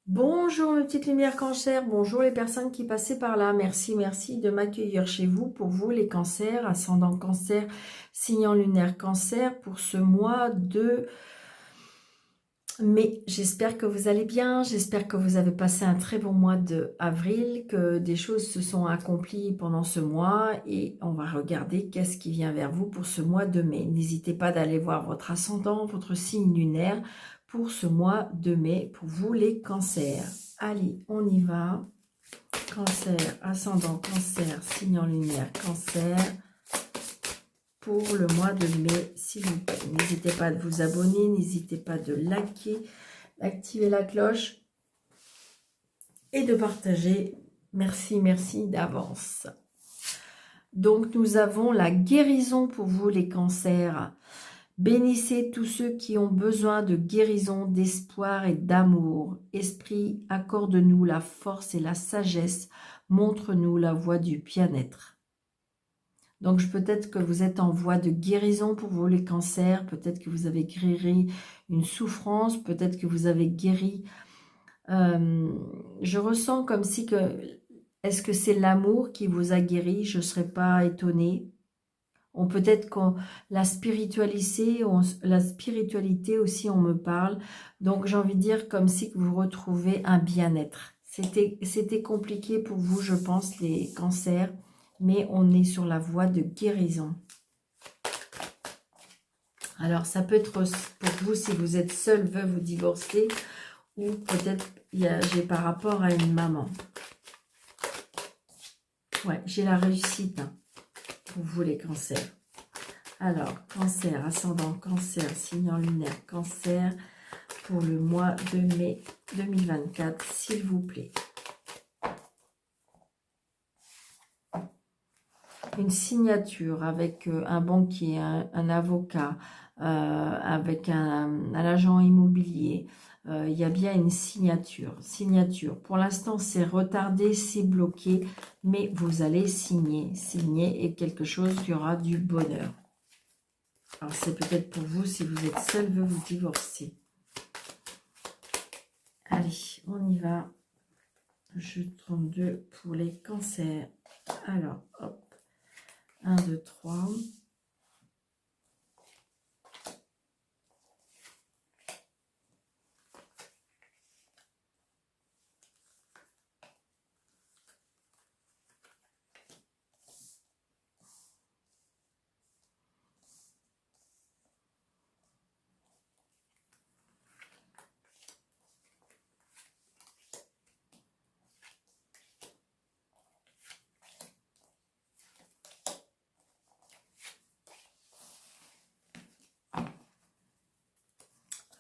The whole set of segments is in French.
Bonjour mes petites lumières cancer, bonjour les personnes qui passaient par là. Merci de m'accueillir chez vous. Pour vous les cancers, ascendant cancer, signe lunaire cancer pour ce mois de mai. J'espère que vous allez bien, j'espère que vous avez passé un très bon mois de avril, que des choses se sont accomplies pendant ce mois et on va regarder qu'est-ce qui vient vers vous pour ce mois de mai. N'hésitez pas d'aller voir votre ascendant, votre signe lunaire pour ce mois de mai, pour vous les cancers. Allez, on y va. Cancer, ascendant, cancer, signe en lumière, cancer, pour le mois de mai, s'il vous plaît. N'hésitez pas à vous abonner, n'hésitez pas de liker, d'activer la cloche et de partager. Merci d'avance. Donc, nous avons la guérison pour vous, les cancers. Bénissez tous ceux qui ont besoin de guérison, d'espoir et d'amour. Esprit, accorde-nous la force et la sagesse. Montre-nous la voie du bien-être. Donc, peut-être que vous êtes en voie de guérison pour vous, les cancers. Peut-être que vous avez guéri une souffrance. Peut-être que vous avez guéri... je ressens comme si que... Est-ce que c'est l'amour qui vous a guéri? Je ne serais pas étonnée. Ou peut-être que la spiritualité aussi, on me parle. Donc, j'ai envie de dire comme si que vous retrouvez un bien-être. C'était compliqué pour vous, je pense, les cancers. Mais on est sur la voie de guérison. Alors, ça peut être pour vous, si vous êtes seul, veuve ou divorcé. Ou peut-être, j'ai par rapport à une maman. Ouais, j'ai la réussite pour vous, les cancers. Alors, cancer, ascendant, cancer, signe en lunaire, cancer, pour le mois de mai 2024, s'il vous plaît. Une signature avec un banquier, un avocat, avec un agent immobilier. Il y a bien une signature. Pour l'instant, c'est retardé, c'est bloqué, mais vous allez signer. Signer et quelque chose, il y aura du bonheur. Alors, c'est peut-être pour vous, si vous êtes seul, veut vous divorcer. Allez, on y va. Je 32 pour les cancers. Alors, hop. 1, 2, 3.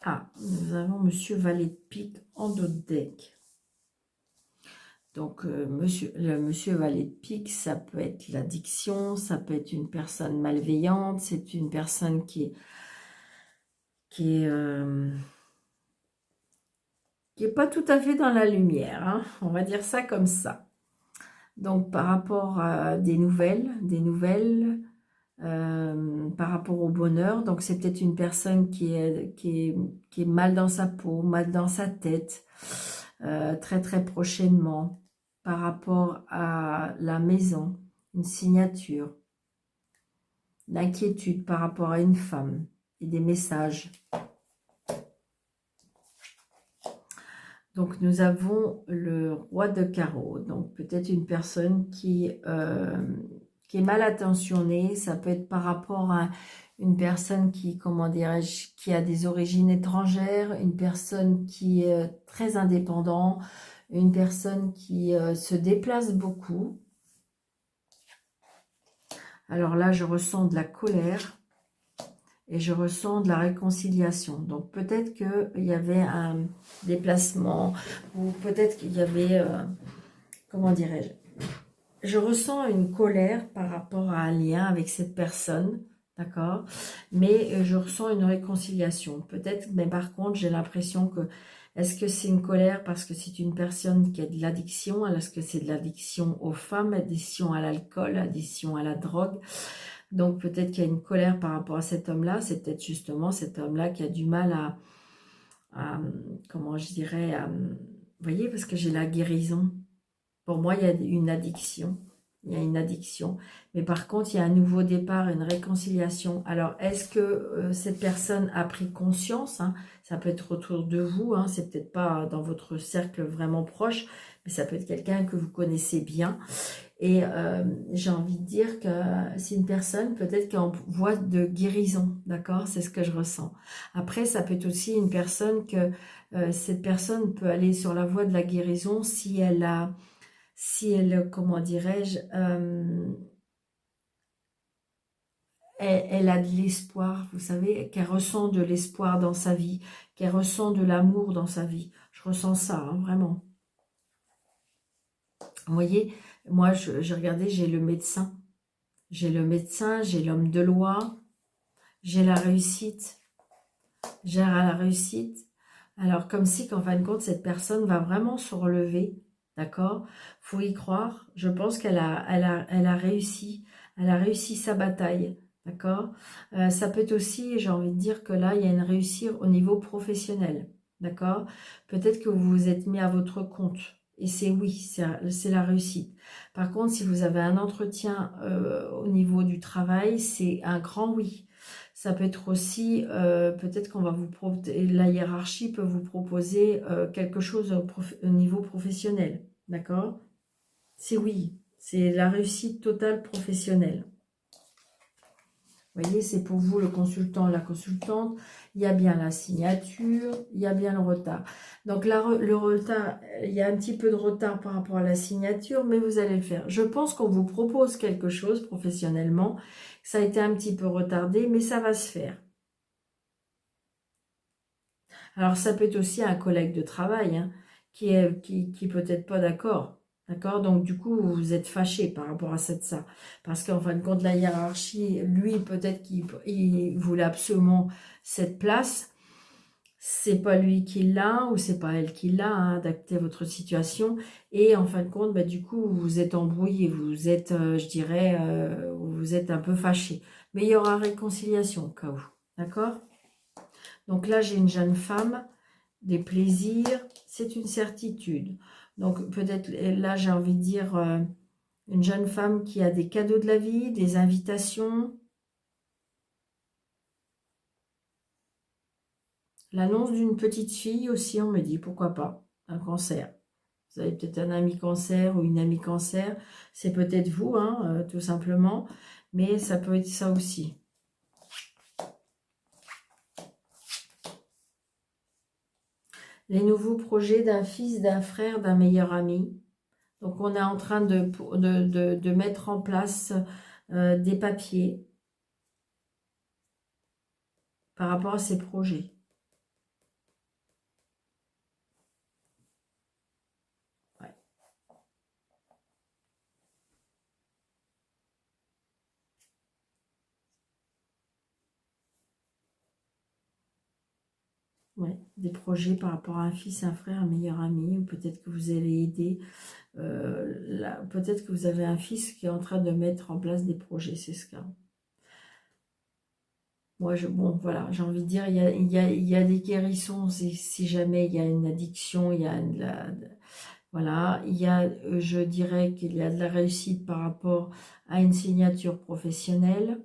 Ah, nous avons Monsieur Valet de Pique en dos de deck. Donc, le Monsieur Valet de Pique, ça peut être l'addiction, ça peut être une personne malveillante, c'est une personne qui est pas tout à fait dans la lumière, hein, on va dire ça comme ça. Donc, par rapport à des nouvelles, par rapport au bonheur. Donc, c'est peut-être une personne qui est mal dans sa peau, mal dans sa tête, très prochainement, par rapport à la maison, une signature, l'inquiétude par rapport à une femme et des messages. Donc, nous avons le roi de carreau. Donc, peut-être une personne qui est mal attentionnée. Ça peut être par rapport à une personne qui, comment dirais-je, qui a des origines étrangères, une personne qui est très indépendante, une personne qui se déplace beaucoup. Alors là, je ressens de la colère. Et je ressens de la réconciliation. Donc peut-être qu'il y avait un déplacement, ou peut-être qu'il y avait, comment dirais-je, je ressens une colère par rapport à un lien avec cette personne, d'accord, mais je ressens une réconciliation. Peut-être, mais par contre, j'ai l'impression que, est-ce que c'est une colère parce que c'est une personne qui a de l'addiction? Est-ce que c'est de l'addiction aux femmes, addiction à l'alcool, addiction à la drogue? Donc peut-être qu'il y a une colère par rapport à cet homme-là. C'est peut-être justement cet homme-là qui a du mal à comment je dirais, Vous voyez, parce que j'ai la guérison. Pour moi, il y a une addiction. Il y a une addiction. Mais par contre, il y a un nouveau départ, une réconciliation. Alors, est-ce que cette personne a pris conscience, hein, ça peut être autour de vous, hein, c'est peut-être pas dans votre cercle vraiment proche, mais ça peut être quelqu'un que vous connaissez bien. Et j'ai envie de dire que c'est une personne peut-être qui est en voie de guérison, d'accord? C'est ce que je ressens. Après, ça peut être aussi une personne que cette personne peut aller sur la voie de la guérison si elle, comment dirais-je, elle a de l'espoir, vous savez, qu'elle ressent de l'espoir dans sa vie, qu'elle ressent de l'amour dans sa vie. Je ressens ça, hein, vraiment. Vous voyez, moi, j'ai regardé, j'ai le médecin. J'ai le médecin, j'ai l'homme de loi, j'ai la réussite, gère à la réussite. Alors, comme si qu'en fin de compte, cette personne va vraiment se relever, d'accord? Faut y croire. Je pense qu'elle a réussi. Elle a réussi sa bataille, d'accord? Ça peut être aussi, j'ai envie de dire que là, il y a une réussite au niveau professionnel, d'accord? Peut-être que vous vous êtes mis à votre compte. Et c'est oui, c'est la réussite. Par contre, si vous avez un entretien au niveau du travail, c'est un grand oui. Ça peut être aussi, peut-être qu'on va vous proposer, la hiérarchie peut vous proposer quelque chose au niveau professionnel, d'accord? C'est oui, c'est la réussite totale professionnelle. Vous voyez, c'est pour vous le consultant, la consultante. Il y a bien la signature, il y a bien le retard. Donc le retard, il y a un petit peu de retard par rapport à la signature, mais vous allez le faire. Je pense qu'on vous propose quelque chose professionnellement. Ça a été un petit peu retardé, mais ça va se faire. Alors, ça peut être aussi un collègue de travail hein, qui peut-être pas d'accord. D'accord? Donc, du coup, vous êtes fâché par rapport à ça. Parce qu'en fin de compte, la hiérarchie, lui, peut-être qu'il voulait absolument cette place. C'est pas lui qui l'a ou c'est pas elle qui l'a, hein, adapter votre situation. Et en fin de compte, bah, du coup, vous êtes embrouillé, vous êtes, je dirais, vous êtes un peu fâché. Mais il y aura réconciliation au cas où. D'accord? Donc là, j'ai une jeune femme, des plaisirs, c'est une certitude. Donc peut-être là, j'ai envie de dire une jeune femme qui a des cadeaux de la vie, des invitations. L'annonce d'une petite fille aussi, on me dit, pourquoi pas, un cancer. Vous avez peut-être un ami cancer ou une amie cancer, c'est peut-être vous, hein, tout simplement, mais ça peut être ça aussi. Les nouveaux projets d'un fils, d'un frère, d'un meilleur ami. Donc, on est en train de mettre en place des papiers par rapport à ces projets. Ouais. Ouais. Des projets par rapport à un fils, un frère, un meilleur ami, ou peut-être que vous allez aider. Peut-être que vous avez un fils qui est en train de mettre en place des projets, c'est ce cas. Moi, bon, voilà, j'ai envie de dire, il y a des guérissons si jamais il y a une addiction, il y a voilà, il y a, je dirais qu'il y a de la réussite par rapport à une signature professionnelle.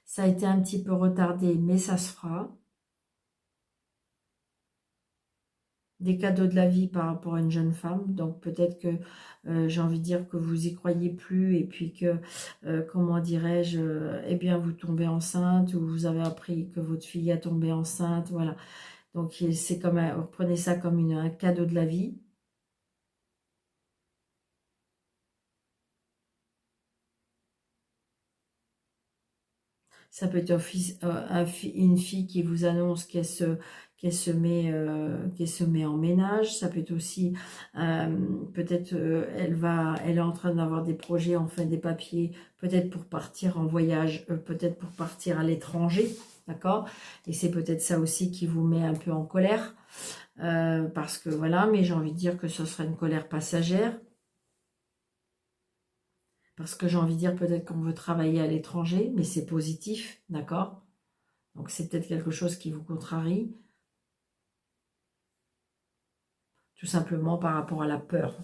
Ça a été un petit peu retardé, mais ça se fera. Des cadeaux de la vie par rapport à une jeune femme. Donc peut-être que j'ai envie de dire que vous y croyez plus et puis que, comment dirais-je, eh bien vous tombez enceinte ou vous avez appris que votre fille a tombé enceinte. Voilà. Donc c'est comme prenez ça comme un cadeau de la vie. Ça peut être une fille qui vous annonce qu'elle se met en ménage. Ça peut être aussi, peut-être, elle est en train d'avoir des projets, enfin des papiers, peut-être pour partir en voyage, peut-être pour partir à l'étranger, d'accord? Et c'est peut-être ça aussi qui vous met un peu en colère, parce que voilà, mais j'ai envie de dire que ce serait une colère passagère. Parce que j'ai envie de dire peut-être qu'on veut travailler à l'étranger, mais c'est positif, d'accord? Donc c'est peut-être quelque chose qui vous contrarie. tout simplement par rapport à la peur.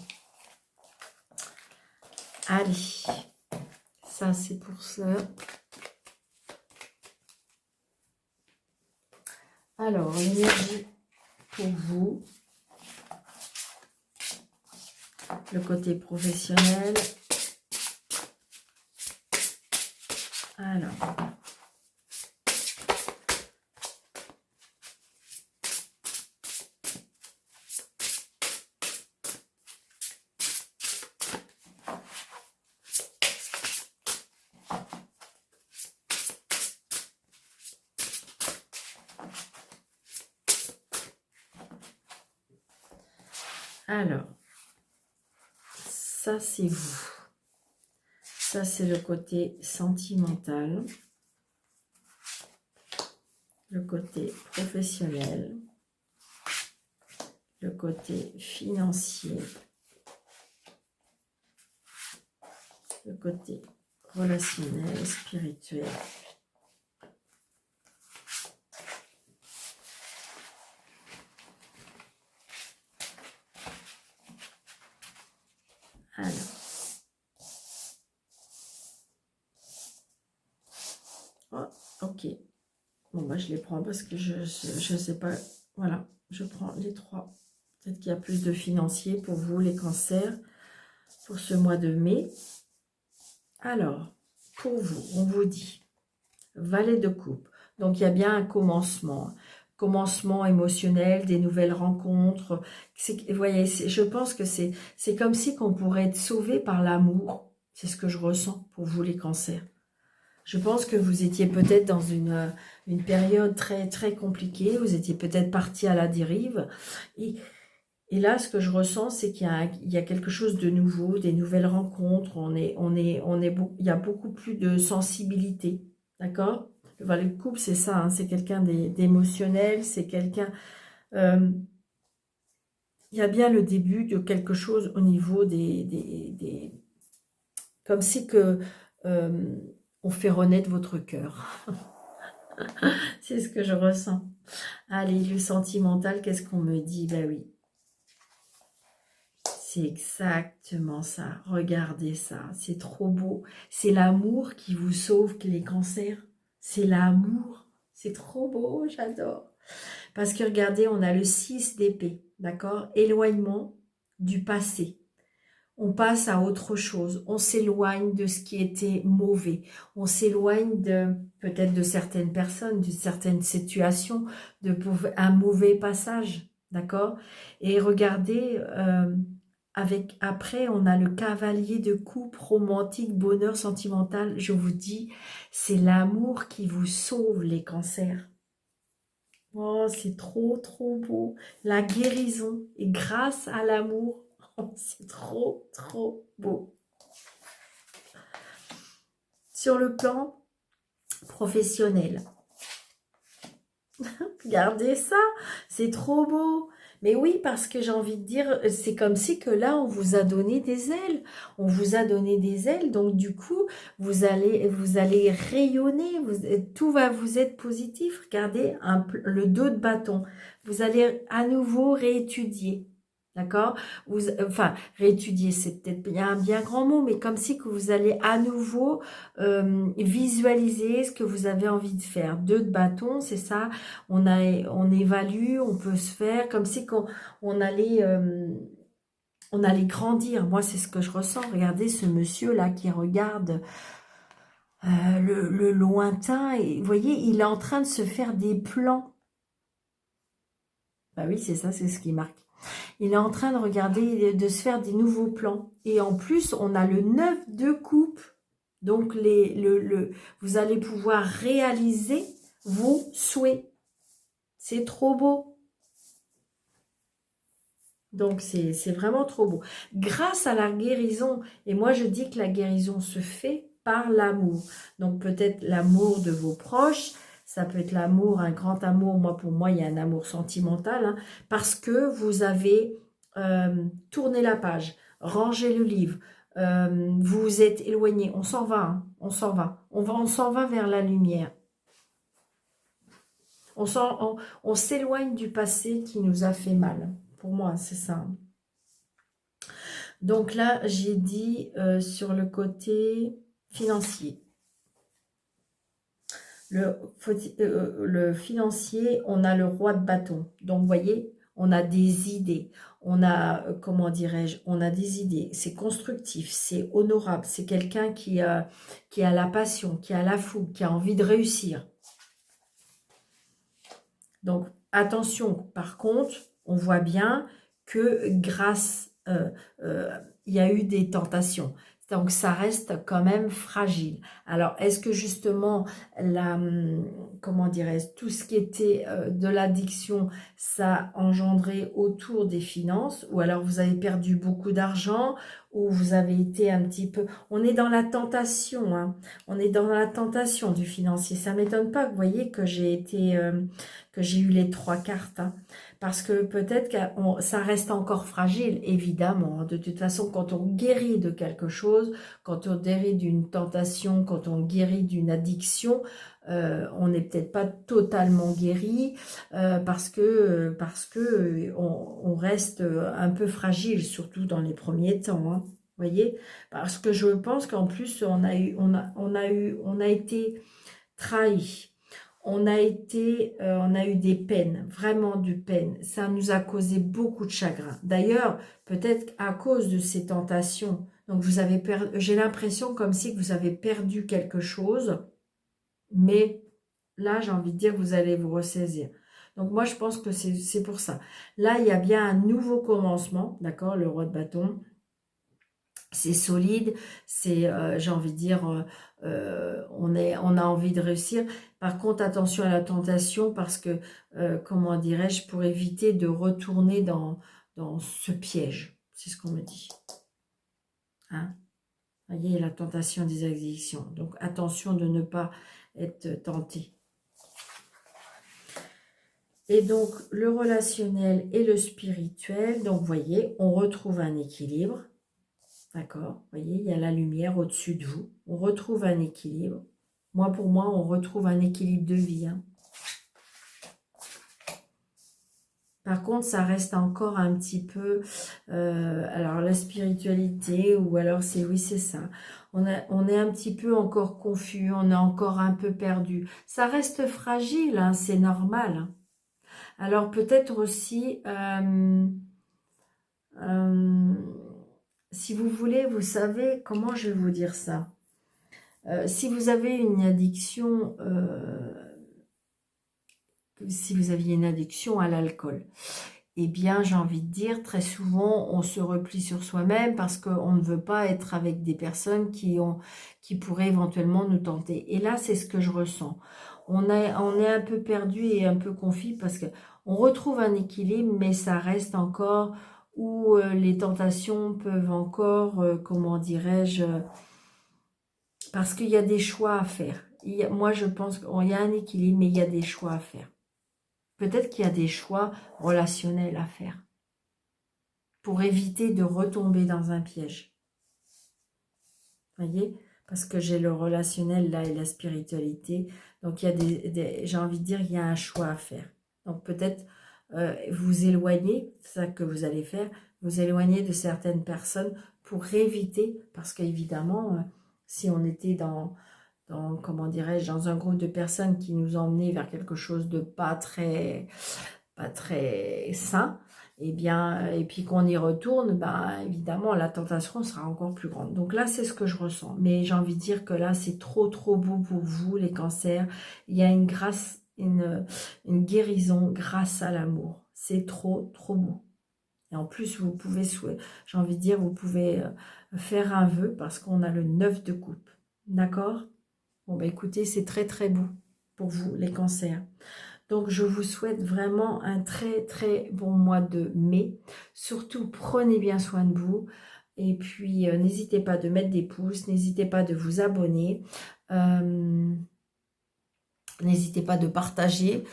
Allez, ça c'est pour ça. Alors, l'énergie pour vous, le côté professionnel. Alors, ça c'est vous. Ça c'est le côté sentimental, le côté professionnel, le côté financier, le côté relationnel, spirituel. Alors, oh, ok. Bon, bah, je les prends parce que je sais pas. Voilà, je prends les trois. Peut-être qu'il y a plus de financiers pour vous, les cancers, pour ce mois de mai. Alors, pour vous, on vous dit Valet de coupe. Donc, il y a bien un commencement. Commencement émotionnel, des nouvelles rencontres. Vous voyez, je pense que c'est comme si qu'on pourrait être sauvé par l'amour. C'est ce que je ressens pour vous, les cancers. Je pense que vous étiez peut-être dans une période très, très compliquée. Vous étiez peut-être parti à la dérive. Et là, ce que je ressens, c'est qu'il y a quelque chose de nouveau, des nouvelles rencontres. Il y a beaucoup plus de sensibilité. D'accord? Le valet de coupe, c'est ça. Hein, c'est quelqu'un d'émotionnel. C'est quelqu'un... il y a bien le début de quelque chose au niveau des comme si que... on fait renaître votre cœur. C'est ce que je ressens. Allez, le sentimental, qu'est-ce qu'on me dit? Ben oui. C'est exactement ça. Regardez ça. C'est trop beau. C'est l'amour qui vous sauve les cancers. C'est l'amour. C'est trop beau. J'adore. Parce que regardez, on a le 6 d'épée. D'accord? Éloignement du passé. On passe à autre chose, on s'éloigne de ce qui était mauvais, on s'éloigne peut-être de certaines personnes, de certaines situations, de un mauvais passage, d'accord? Et regardez, après on a le cavalier de coupe, romantique, bonheur sentimental, je vous dis, c'est l'amour qui vous sauve les cancers. Oh, c'est trop, trop beau. La guérison est grâce à l'amour. C'est trop, trop beau. Sur le plan professionnel, regardez ça, c'est trop beau. Mais oui, parce que j'ai envie de dire, c'est comme si que là, on vous a donné des ailes. On vous a donné des ailes, donc du coup, vous allez rayonner, tout va vous être positif. Regardez le 2 de bâton. Vous allez à nouveau réétudier. D'accord? Enfin, réétudier, c'est peut-être bien un bien grand mot, mais comme si que vous allez à nouveau visualiser ce que vous avez envie de faire. 2 de bâton, c'est ça. On évalue, on peut se faire comme si on allait grandir. Moi, c'est ce que je ressens. Regardez ce monsieur-là qui regarde le lointain. Et vous voyez, il est en train de se faire des plans. Bah oui, c'est ça, c'est ce qui marque. Il est en train de regarder, de se faire des nouveaux plans. Et en plus, on a le 9 de coupe. Donc, vous allez pouvoir réaliser vos souhaits. C'est trop beau. Donc, c'est vraiment trop beau. Grâce à la guérison, et moi je dis que la guérison se fait par l'amour. Donc, peut-être l'amour de vos proches, ça peut être l'amour, un grand amour. Pour moi, il y a un amour sentimental, hein, parce que vous avez tourné la page, rangé le livre, vous vous êtes éloigné. On s'en va, hein, on s'en va. On s'en va vers la lumière. On s'éloigne du passé qui nous a fait mal. Pour moi, c'est ça. Donc là, j'ai dit sur le côté financier. Le financier, on a le roi de bâton. Donc, vous voyez, on a des idées. On a, comment dirais-je, on a des idées. C'est constructif, c'est honorable. C'est quelqu'un qui a la passion, qui a la fougue, qui a envie de réussir. Donc, attention, par contre, on voit bien que grâce, il y a eu des tentations. Donc, ça reste quand même fragile. Alors, est-ce que justement, comment dirais-je, tout ce qui était de l'addiction, ça a engendré autour des finances, ou alors vous avez perdu beaucoup d'argent, ou vous avez été un petit peu... On est dans la tentation, hein. On est dans la tentation du financier. Ça ne m'étonne pas, vous voyez, que j'ai été... que j'ai eu les 3 cartes, hein. Parce que peut-être que ça reste encore fragile, évidemment. De toute façon, quand on guérit de quelque chose, quand on guérit d'une tentation, quand on guérit d'une addiction, on n'est peut-être pas totalement guéri parce que on reste un peu fragile, surtout dans les premiers temps, hein. Vous voyez, parce que je pense qu'en plus on a été trahi. On a eu des peines, vraiment du peine. Ça nous a causé beaucoup de chagrin. D'ailleurs, peut-être à cause de ces tentations. Donc, j'ai l'impression comme si vous avez perdu quelque chose. Mais là, j'ai envie de dire, vous allez vous ressaisir. Donc, moi, je pense que c'est pour ça. Là, il y a bien un nouveau commencement. D'accord, le roi de bâton. C'est solide, c'est, j'ai envie de dire, on a envie de réussir. Par contre, attention à la tentation parce que, comment dirais-je, pour éviter de retourner dans ce piège. C'est ce qu'on me dit. Hein? Vous voyez, la tentation des addictions. Donc, attention de ne pas être tenté. Et donc, le relationnel et le spirituel, donc, vous voyez, on retrouve un équilibre. D'accord, vous voyez, il y a la lumière au-dessus de vous. On retrouve un équilibre. Pour moi, on retrouve un équilibre de vie, hein. Par contre, ça reste encore un petit peu... alors, la spiritualité, ou alors oui, c'est ça. On est un petit peu encore confus, on est encore un peu perdu. Ça reste fragile, hein, c'est normal, hein. Alors, peut-être aussi... si vous voulez, vous savez, comment je vais vous dire ça? Si vous avez une addiction, si vous aviez une addiction à l'alcool, eh bien, j'ai envie de dire, très souvent, on se replie sur soi-même parce qu'on ne veut pas être avec des personnes qui pourraient éventuellement nous tenter. Et là, c'est ce que je ressens. On est un peu perdu et un peu confus parce qu'on retrouve un équilibre, mais ça reste encore où les tentations peuvent encore, comment dirais-je, parce qu'il y a des choix à faire. Moi, je pense qu'il y a un équilibre, mais il y a des choix à faire. Peut-être qu'il y a des choix relationnels à faire pour éviter de retomber dans un piège. Vous voyez? Parce que j'ai le relationnel là et la spiritualité. Donc, il y a j'ai envie de dire, il y a un choix à faire. Donc, peut-être vous éloigner, c'est ça que vous allez faire, vous éloigner de certaines personnes pour éviter, parce qu'évidemment, si on était comment dirais-je, dans un groupe de personnes qui nous emmenaient vers quelque chose de pas très sain, et puis qu'on y retourne, évidemment, la tentation sera encore plus grande. Donc là, c'est ce que je ressens. Mais j'ai envie de dire que là, c'est trop beau pour vous, les cancers. Il y a une grâce, une guérison grâce à l'amour. C'est trop beau. Et en plus, vous pouvez, j'ai envie de dire, vous pouvez faire un vœu parce qu'on a le 9 de coupe. D'accord? Bon, écoutez, c'est très beau pour vous, les cancers. Donc, je vous souhaite vraiment un très bon mois de mai. Surtout, prenez bien soin de vous. Et puis, n'hésitez pas de mettre des pouces, n'hésitez pas de vous abonner. N'hésitez pas de partager.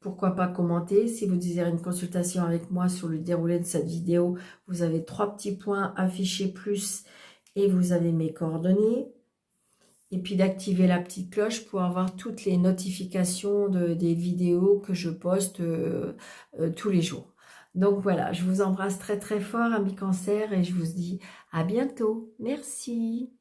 Pourquoi pas commenter. Si vous désirez une consultation avec moi sur le déroulé de cette vidéo, vous avez 3 petits points affichés plus et vous avez mes coordonnées. et puis d'activer la petite cloche pour avoir toutes les notifications des vidéos que je poste tous les jours. Donc voilà, je vous embrasse très très fort, amis Cancer, et je vous dis à bientôt. Merci.